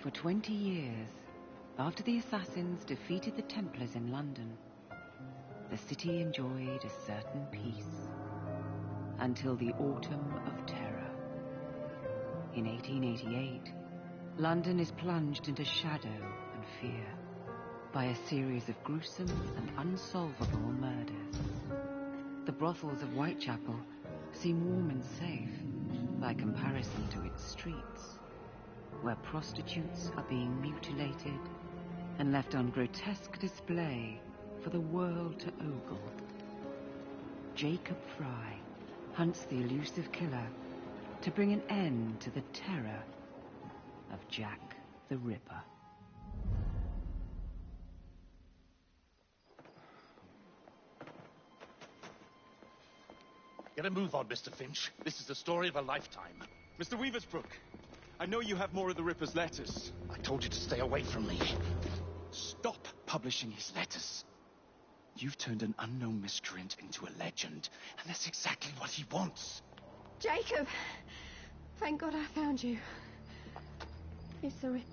For 20 years, after the assassins defeated the Templars in London, the city enjoyed a certain peace until the Autumn of Terror. In 1888, London is plunged into shadow and fear by a series of gruesome and unsolvable murders. The brothels of Whitechapel seem warm and safe by comparison to its streets, where prostitutes are being mutilated and left on grotesque display for the world to ogle. Jacob Fry hunts the elusive killer to bring an end to the terror of Jack the Ripper. Get a move on, Mr. Finch. This is the story of a lifetime. Mr. Weaversbrook, I know you have more of the Ripper's letters. I told you to stay away from me. Stop publishing his letters. You've turned an unknown miscreant into a legend, and that's exactly what he wants. Jacob! Thank God I found you. It's the Ripper.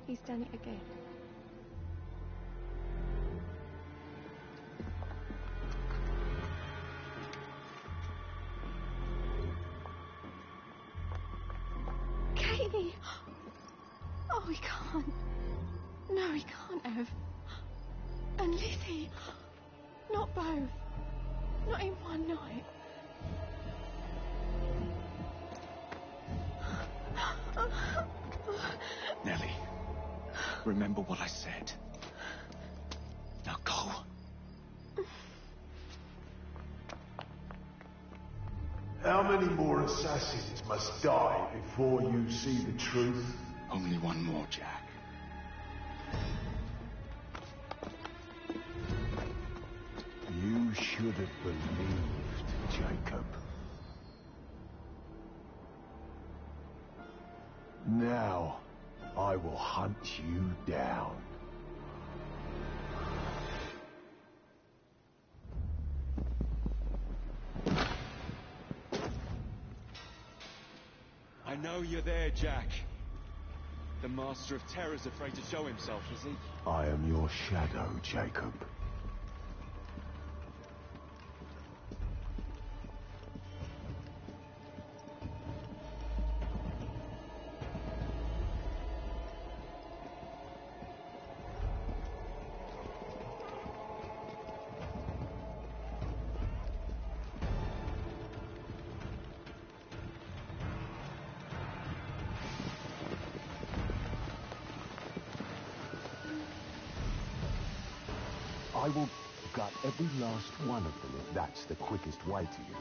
He's done it again. Katie! Oh, he can't. No, he can't have. And Lizzie. Not both. Not in one night. Nellie, remember what I said. Now go. How many more assassins must die before you see the truth? Only one more, Jack. You should have believed, Jacob. Now, I will hunt you down. I know you're there, Jack. The Master of Terror's afraid to show himself, is he? I am your shadow, Jacob. I will gut every last one of them if that's the quickest way to you.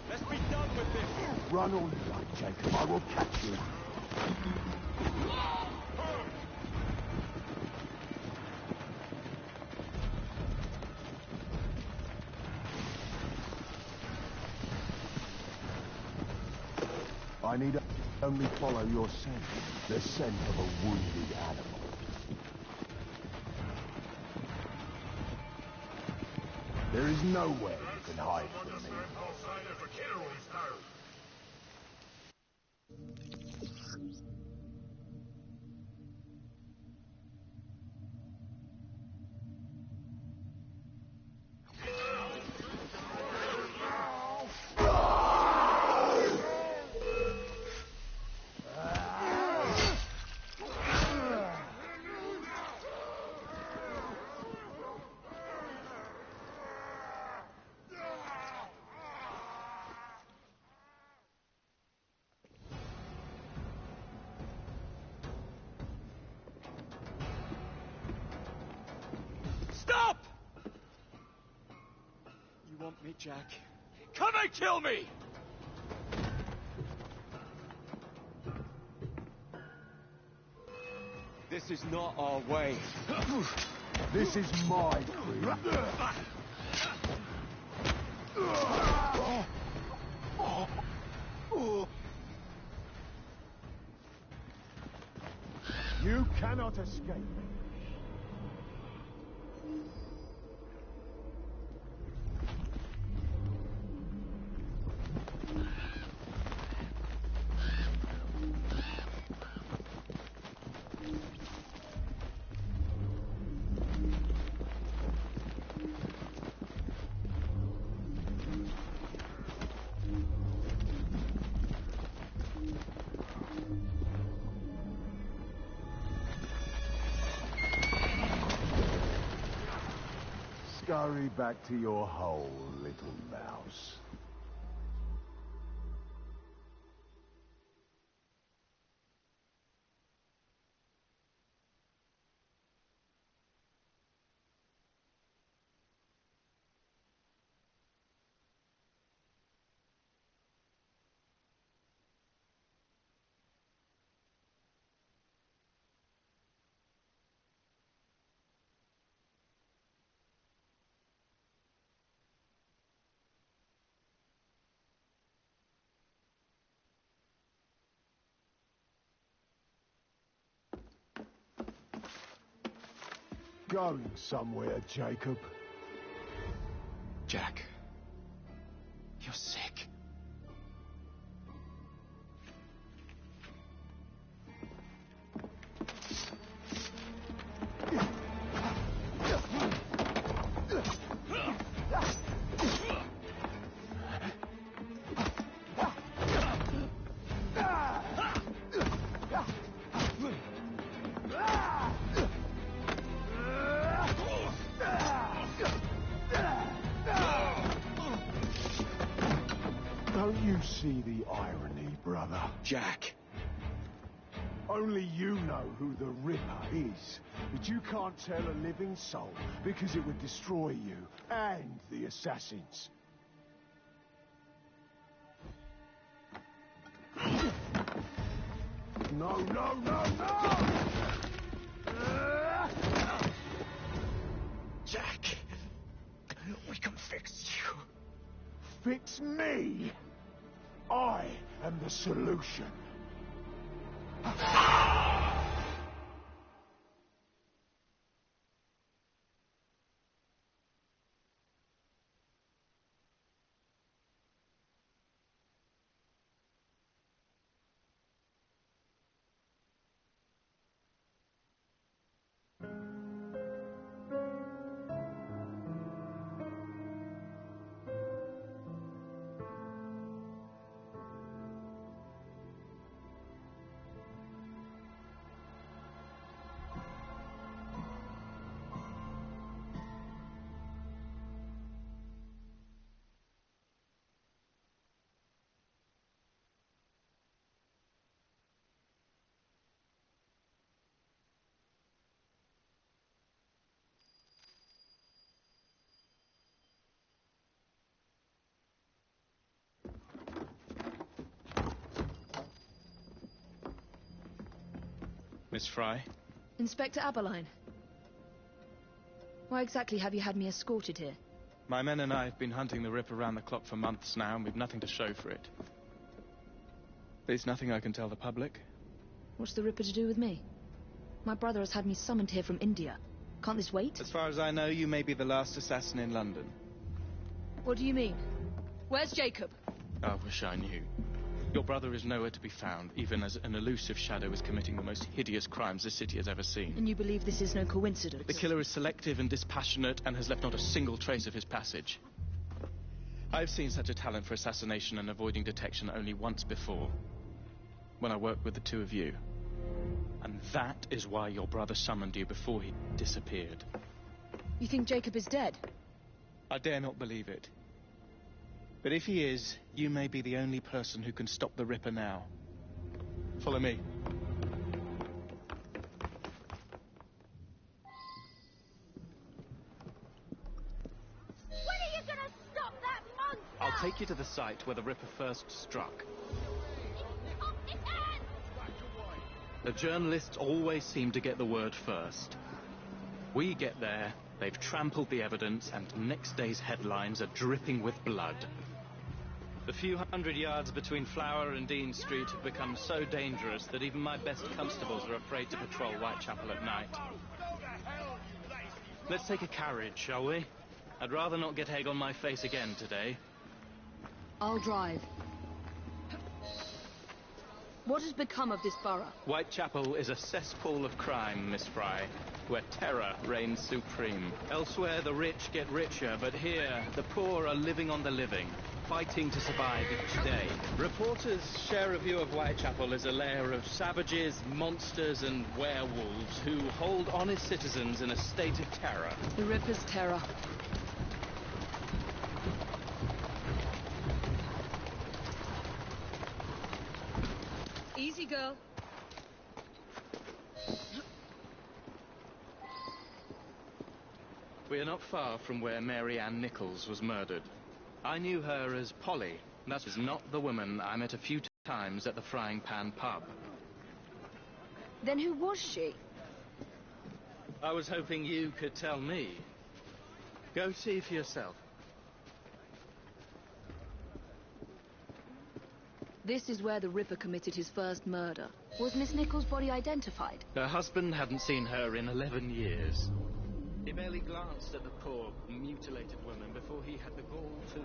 Let's be done with this! Run all you like, Jacob. I will catch you. I need only follow your scent. The scent of a wounded animal. There is nowhere you can hide from me. Stop! You want me, Jack? Come and kill me! This is not our way. This is my crib. You cannot escape. Scurry back to your hole, little mouse. Going somewhere, Jacob. Jack, you're sick. Don't you see the irony, brother? Jack. Only you know who the Ripper is, but you can't tell a living soul because it would destroy you and the assassins. No, no, no, no! Jack, we can fix you. Fix me! I am the solution. Miss Fry? Inspector Aberline. Why exactly have you had me escorted here? My men and I have been hunting the Rip around the clock for months now, and we've nothing to show for it. There's nothing I can tell the public. What's the Ripper to do with me? My brother has had me summoned here from India. Can't this wait? As far as I know, you may be the last assassin in London. What do you mean? Where's Jacob? I wish I knew. Your brother is nowhere to be found, even as an elusive shadow is committing the most hideous crimes this city has ever seen. And you believe this is no coincidence? The killer is selective and dispassionate and has left not a single trace of his passage. I've seen such a talent for assassination and avoiding detection only once before, when I worked with the two of you. And that is why your brother summoned you before he disappeared. You think Jacob is dead? I dare not believe it. But if he is, you may be the only person who can stop the Ripper now. Follow me. When are you gonna stop that monster? I'll take you to the site where the Ripper first struck. Off his hands! The journalists always seem to get the word first. We get there, they've trampled the evidence, and next day's headlines are dripping with blood. The few hundred yards between Flower and Dean Street have become so dangerous that even my best constables are afraid to patrol Whitechapel at night. Let's take a carriage, shall we? I'd rather not get egg on my face again today. I'll drive. What has become of this borough? Whitechapel is a cesspool of crime, Miss Fry, where terror reigns supreme. Elsewhere, the rich get richer, but here, the poor are living on the living, fighting to survive each day. Reporters share a view of Whitechapel as a lair of savages, monsters, and werewolves who hold honest citizens in a state of terror. The Ripper's terror. Easy, girl. We are not far from where Mary Ann Nichols was murdered. I knew her as Polly. That was not the woman I met a few times at the Frying Pan pub. Then who was she? I was hoping you could tell me. Go see for yourself. This is where the Ripper committed his first murder. Was Miss Nichols' body identified? Her husband hadn't seen her in 11 years. He barely glanced at the poor, mutilated woman before he had the gall to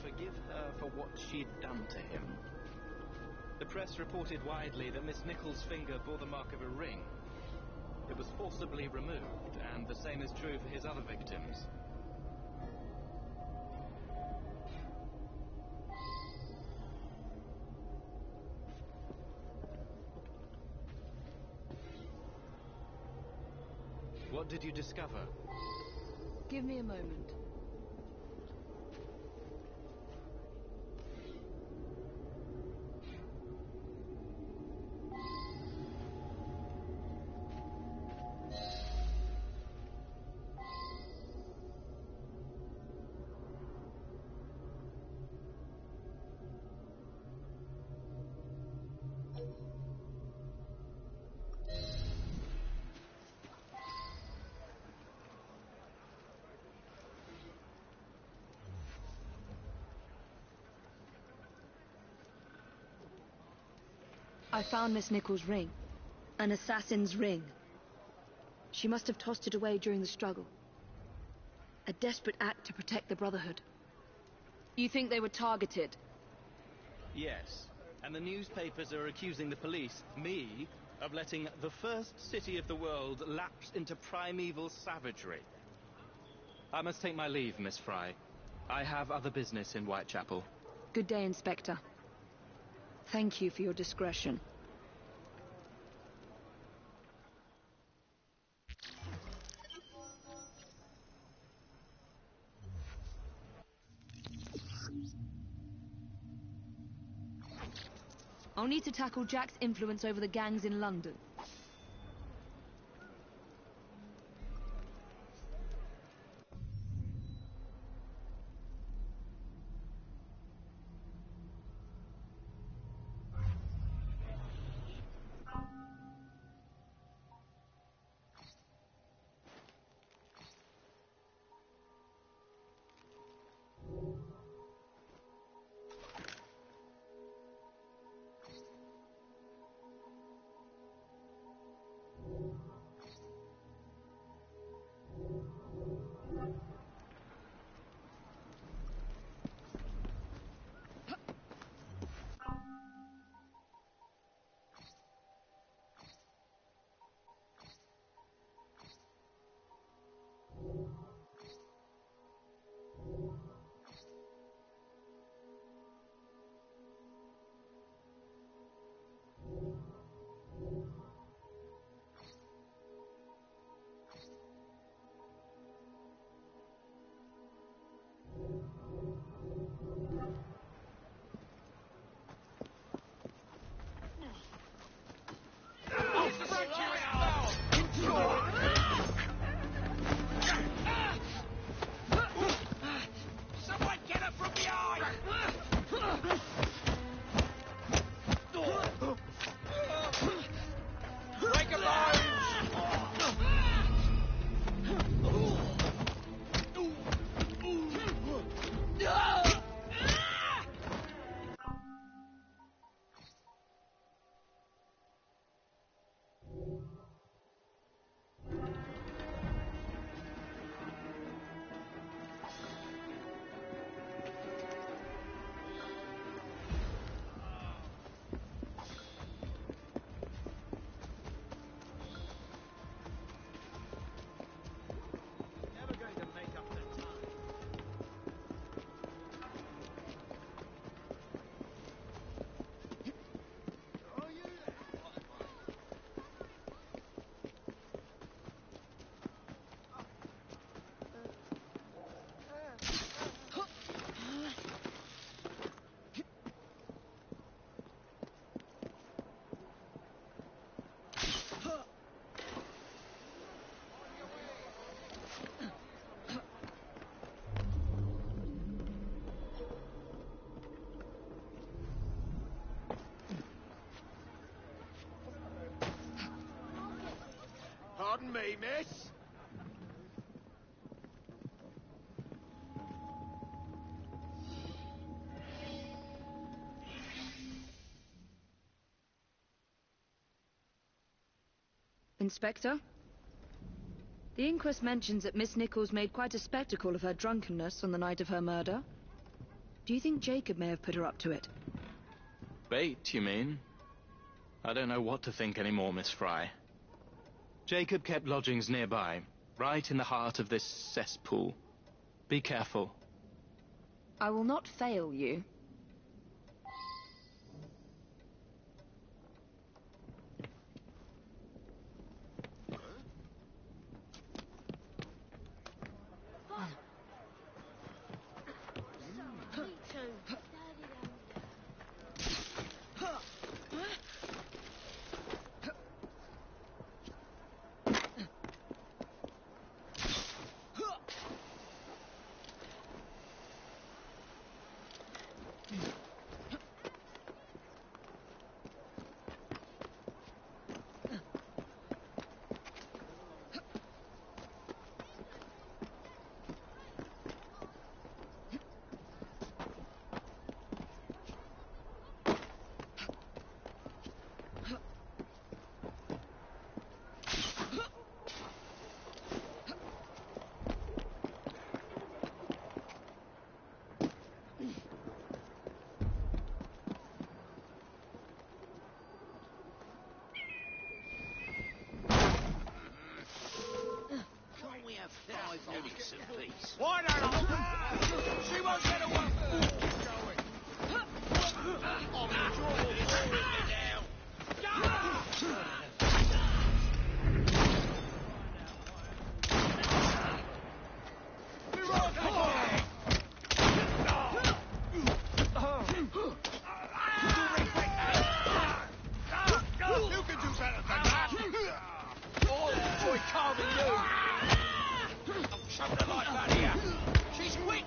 forgive her for what she'd done to him. The press reported widely that Miss Nichols' finger bore the mark of a ring. It was forcibly removed, and the same is true for his other victims. What did you discover? Give me a moment. I found Miss Nichols' ring. An assassin's ring. She must have tossed it away during the struggle. A desperate act to protect the Brotherhood. You think they were targeted? Yes. And the newspapers are accusing the police, me, of letting the first city of the world lapse into primeval savagery. I must take my leave, Miss Fry. I have other business in Whitechapel. Good day, Inspector. Thank you for your discretion. I'll need to tackle Jack's influence over the gangs in London. me, miss! Inspector? The inquest mentions that Miss Nichols made quite a spectacle of her drunkenness on the night of her murder. Do you think Jacob may have put her up to it? Bait, you mean? I don't know what to think anymore, Miss Fry. Jacob kept lodgings nearby, right in the heart of this cesspool. Be careful. I will not fail you. Why don't I? She won't get away. I'm enjoying it now. You can do better than that. Oh, enjoy carving you. Something like that here. She's quick.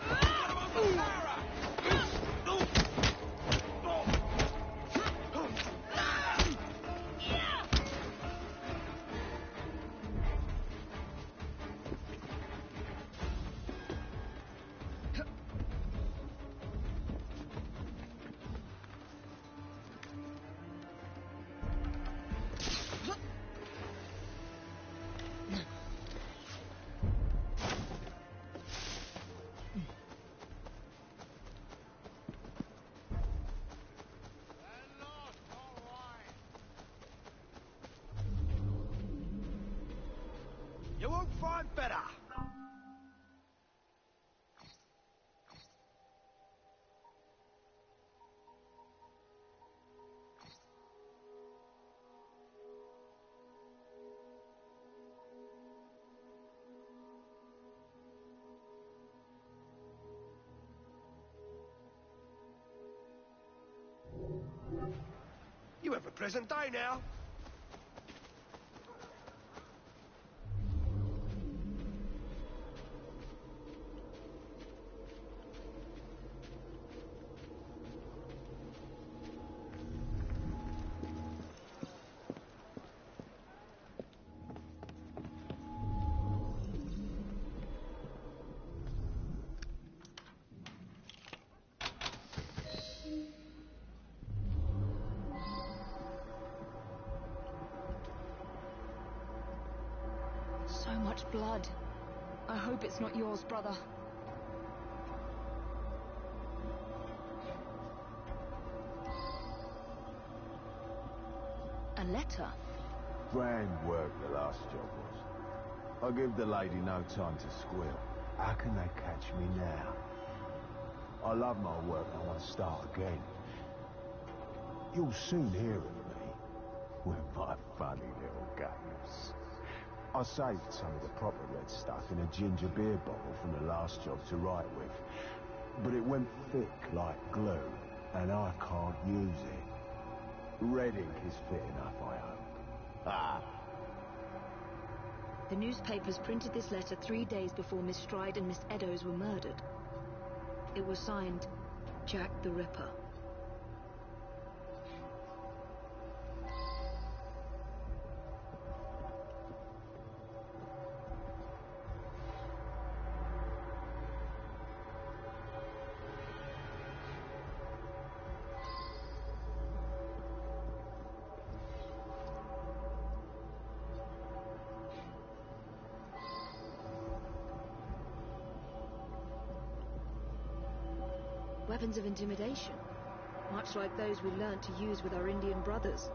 You won't find better. You have a pleasant day now. So much blood. I hope it's not yours, brother. A letter? Grand work the last job was. I give the lady no time to squeal. How can they catch me now? I love my work and I want to start again. You'll soon hear of me with my funny little games. I saved some of the proper red stuff in a ginger beer bottle from the last job to write with. But it went thick like glue, and I can't use it. Red ink is fit enough, I hope. Ah! The newspapers printed this letter 3 days before Miss Stride and Miss Eddowes were murdered. It was signed Jack the Ripper. Weapons of intimidation. Much like those we learnt to use with our Indian brothers.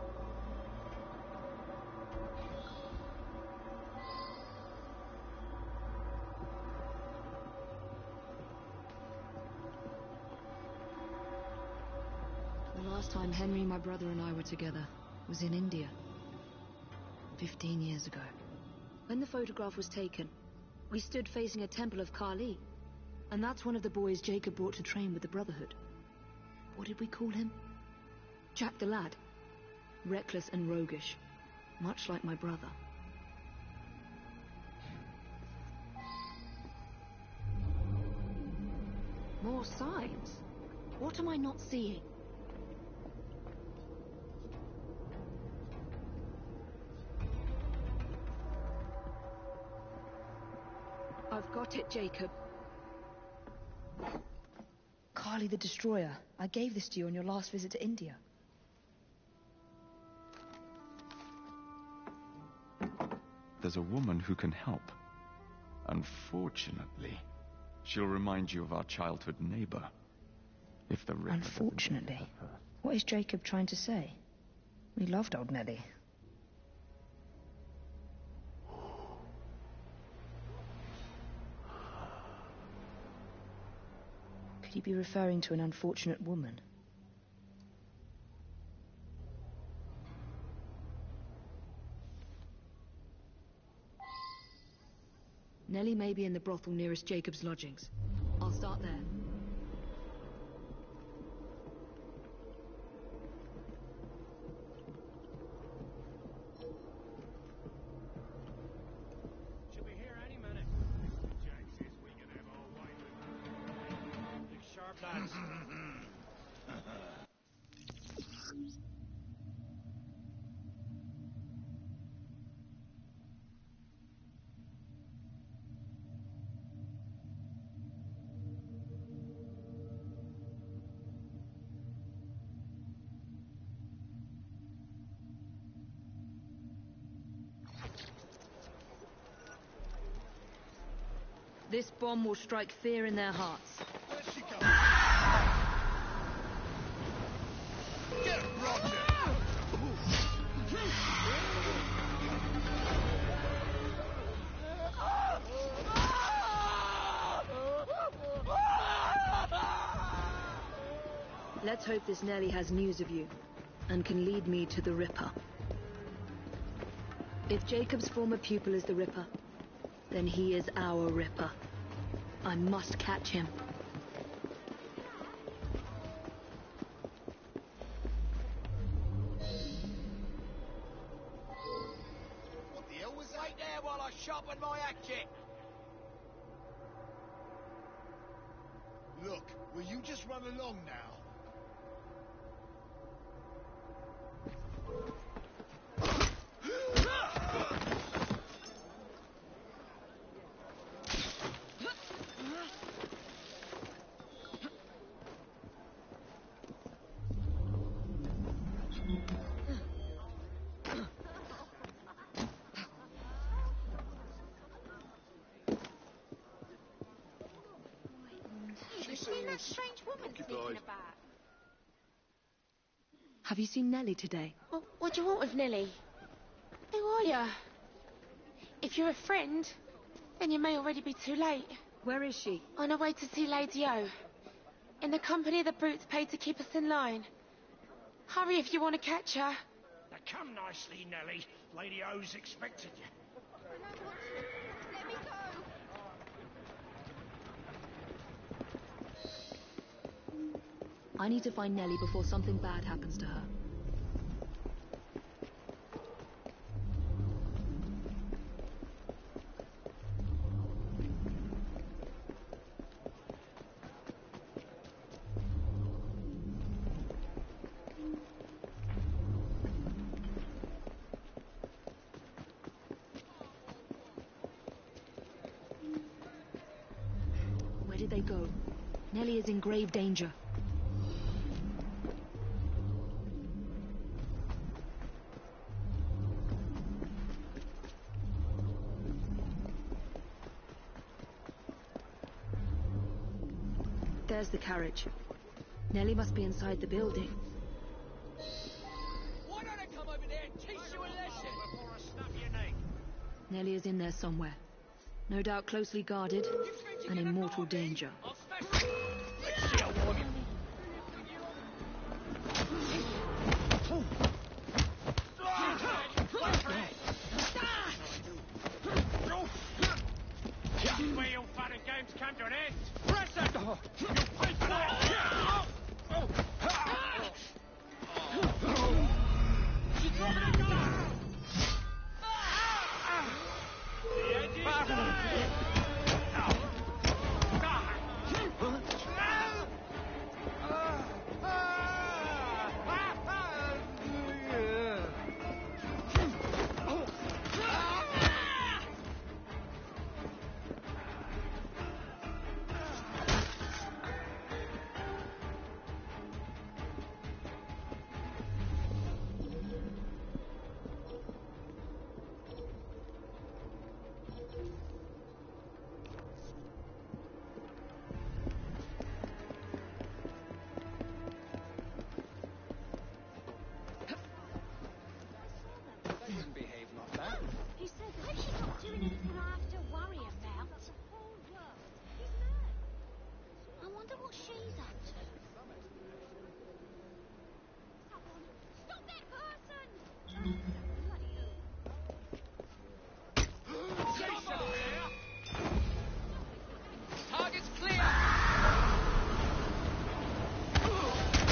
The last time Henry, my brother, and I were together was in India. 15 years ago. When the photograph was taken, we stood facing a temple of Kali. And that's one of the boys Jacob brought to train with the Brotherhood. What did we call him? Jack the Lad. Reckless and roguish. Much like my brother. More signs? What am I not seeing? I've got it, Jacob. Kali the Destroyer. I gave this to you on your last visit to India. There's a woman who can help. Unfortunately, she'll remind you of our childhood neighbor. If the Ripper... Unfortunately? What is Jacob trying to say? We loved old Nellie. Could he be referring to an unfortunate woman? Nellie may be in the brothel nearest Jacob's lodgings. I'll start there. She'll be here any minute. Jack says we can have our way with her. Big sharp lads. This bomb will strike fear in their hearts. Where's she going? Get Roger! Let's hope this Nellie has news of you, and can lead me to the Ripper. If Jacob's former pupil is the Ripper, then he is our Ripper. I must catch him. What the hell was that? Wait there while I sharpen my hatchet. Look, will you just run along now? That strange woman sneaking about. Have you seen Nellie today? What do you want with Nellie? Who are you? If you're a friend, then you may already be too late. Where is she? On her way to see Lady O. In the company of the brutes paid to keep us in line. Hurry if you want to catch her. Now come nicely, Nellie. Lady O's expected you. Let me go! I need to find Nellie before something bad happens to her. Where did they go? Nellie is in grave danger. There's the carriage. Nellie must be inside the building. Why don't I come over there and teach you a lesson? Before I snap your neck. Nellie is in there somewhere. No doubt closely guarded and in mortal danger. I'll smash you. Let's see a warning. This is where your fun and games come to an end. Press it! You'll pay for that! She's dropping a gun! The edge is safe! He said that she's not doing anything I have to worry about. That's a whole world. He's mad. I wonder what she's up to. Someone, stop that person! Target's clear!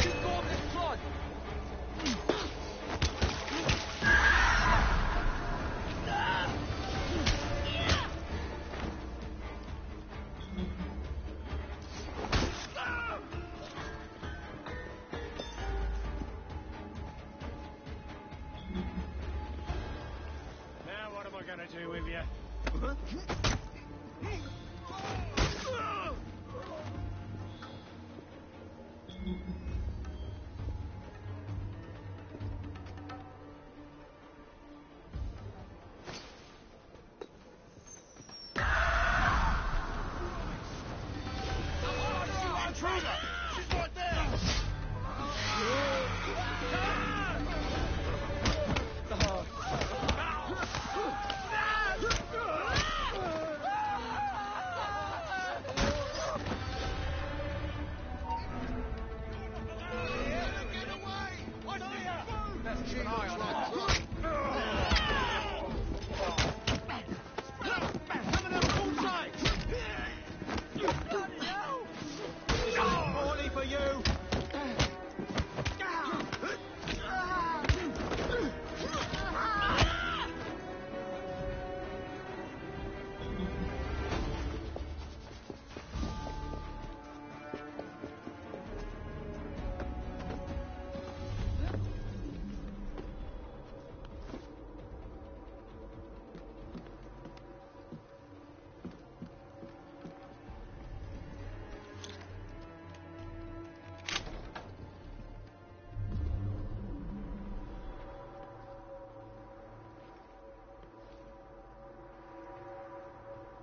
She's gone this plot! Now what am I gonna do with you?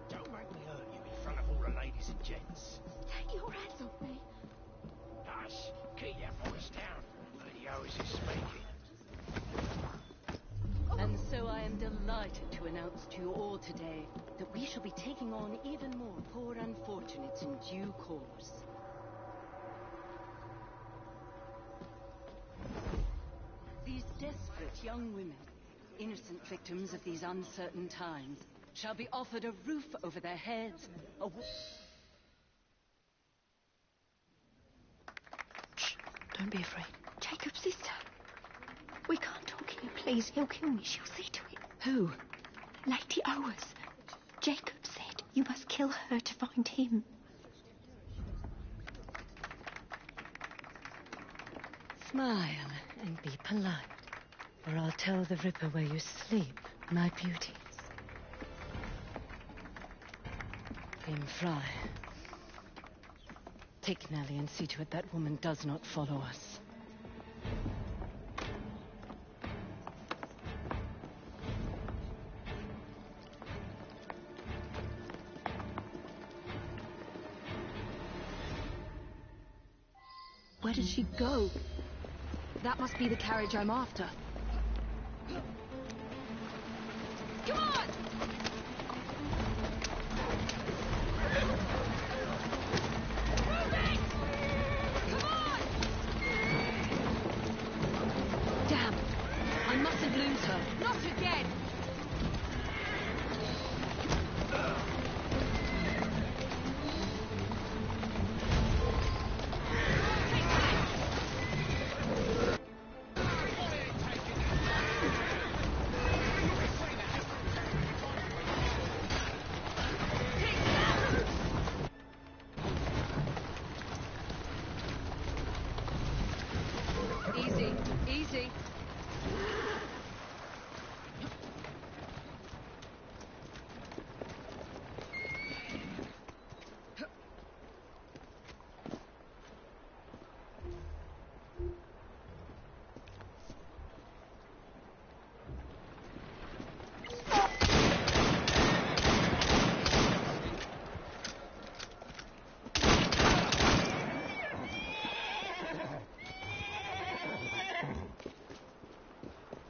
Don't make me hurt you in front of all the ladies and gents. Take your hands off me. Hush, keep your voice down. Lady Owens is speaking. And so I am delighted to announce to you all today that we shall be taking on even more poor unfortunates in due course. These desperate young women, innocent victims of these uncertain times, shall be offered a roof over their heads, Shh, don't be afraid. Jacob's sister. We can't talk here, please. He'll kill me. She'll see to it. Who? Lady Owers. Jacob said you must kill her to find him. Smile and be polite, or I'll tell the Ripper where you sleep, my beauties. Grim Fry. Take Nellie and see to it that woman does not follow us. Where did she go? That must be the carriage I'm after. Come on! Come on! Damn! I mustn't lose her. Not again! Easy, easy.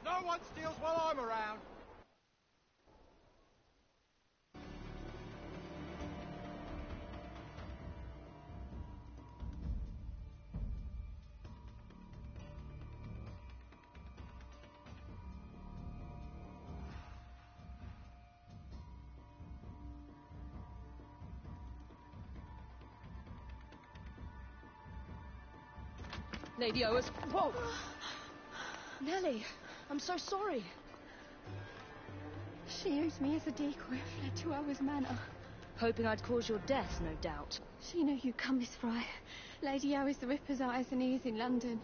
No one steals while I'm around. Lady Owers. Whoa! Nellie, I'm so sorry. She used me as a decoy and fled to Owers Manor. Hoping I'd cause your death, no doubt. She knew you'd come, Miss Fry. Lady Owers the Ripper's eyes and he is in London.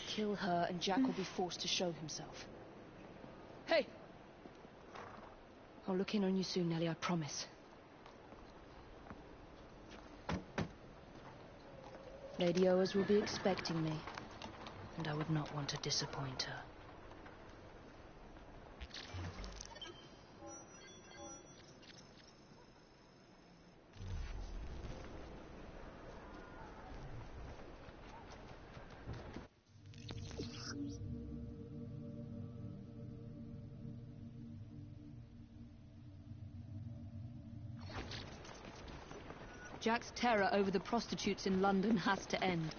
Kill her and Jack will be forced to show himself. Hey! I'll look in on you soon, Nellie, I promise. Lady Owers will be expecting me, and I would not want to disappoint her. Jack's terror over the prostitutes in London has to end.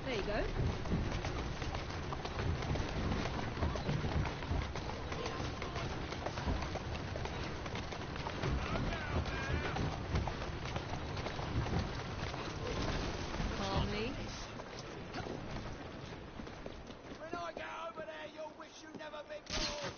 There you go. Calmly. When I get over there, you'll wish you never been born.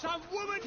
Some woman!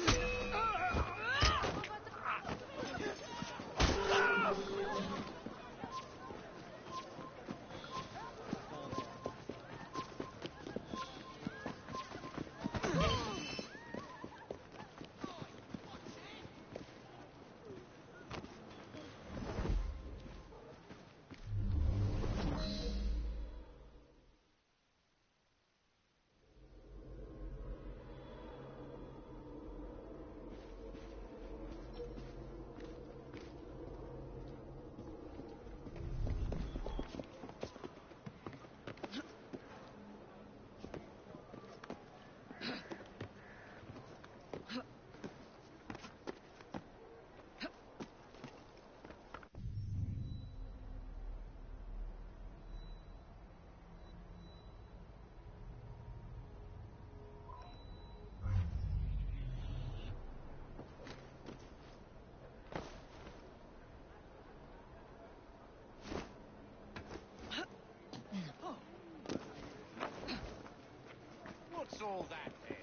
What's all that then?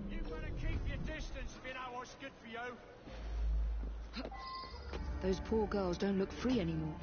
You better keep your distance if you know what's good for you. Those poor girls don't look free anymore.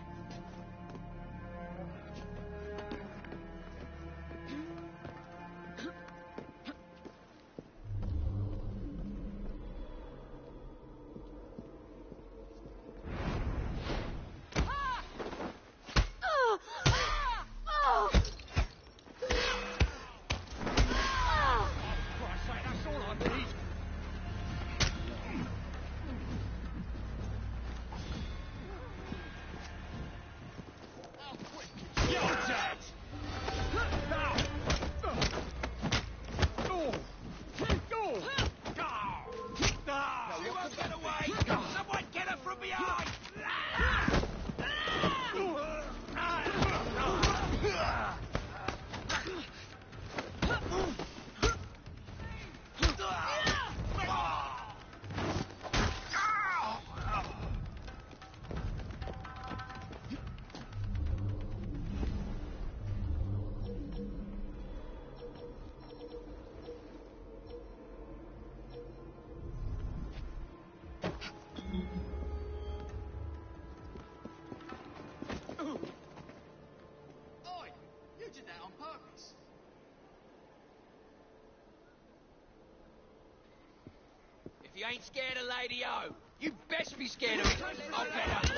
You ain't scared of Lady O. You best be scared of it. I better.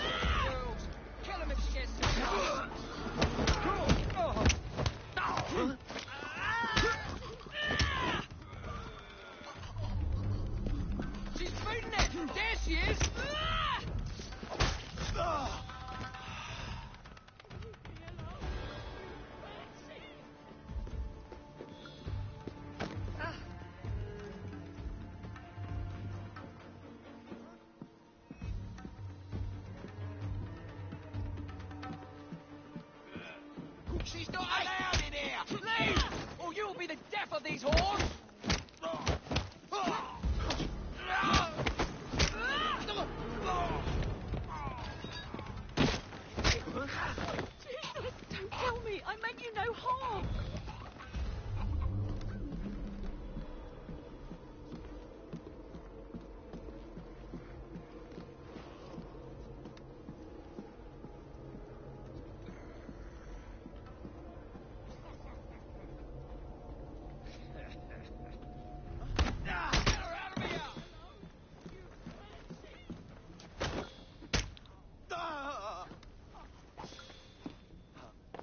Girls, kill him if she gets to She's beating it. There she is. She's not allowed in here! Leave! Or you'll be the death of these whores! Jesus, don't kill me! I meant you no harm!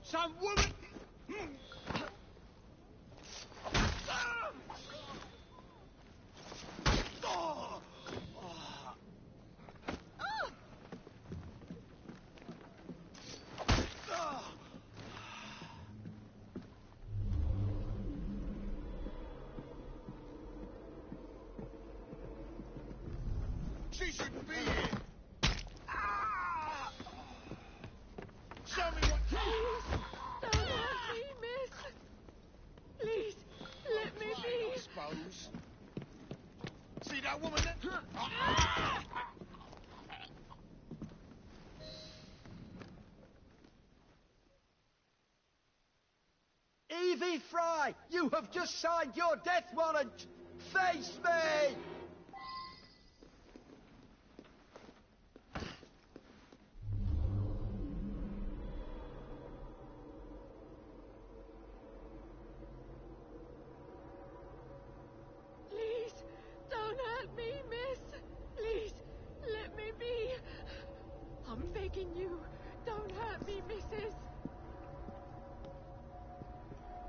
Some woman! She shouldn't be here! Show me what... Don't hurt me, miss! Please, let me be! I suppose. See that woman there? Evie Fry, you have just signed your death warrant. Face me! Please, don't hurt me, miss. Please, let me be. I'm begging you, don't hurt me, missus.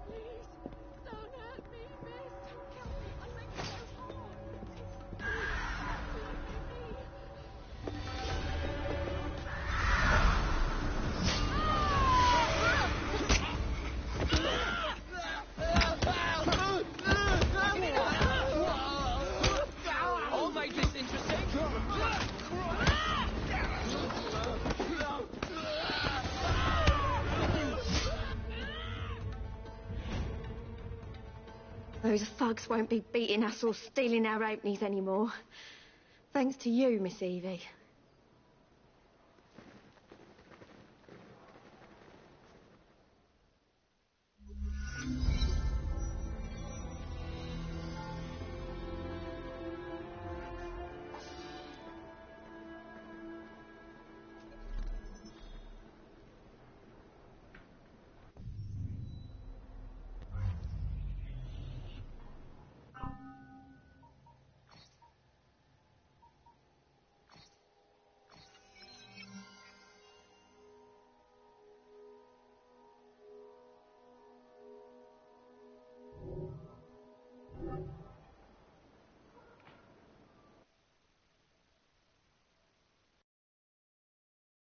Please, don't hurt me, miss. Don't kill me, I'll make you no harm. Please, let me be. I'll make this interesting. Those thugs won't be beating us or stealing our halfpennies anymore. Thanks to you, Miss Evie.